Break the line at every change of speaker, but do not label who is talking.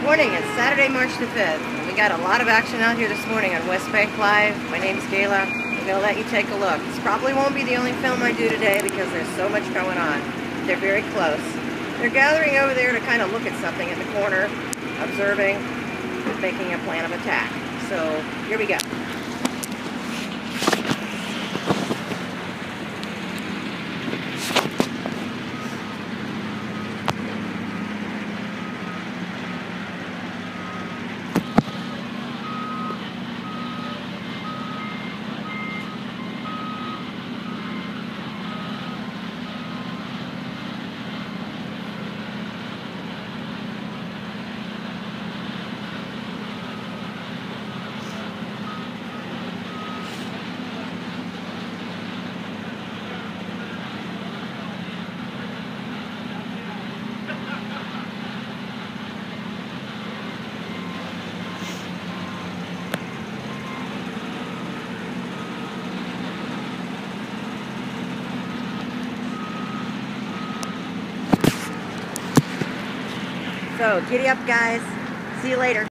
Morning, it's Saturday, March the 5th. And we got a lot of action out here this morning on West Bank Live. My name's Gayla. I'm going to let you take a look. This probably won't be the only film I do today because there's so much going on. They're very close. They're gathering over there to kind of look at something in the corner, observing, making a plan of attack. So, here we go. So, giddy up, guys. See you later.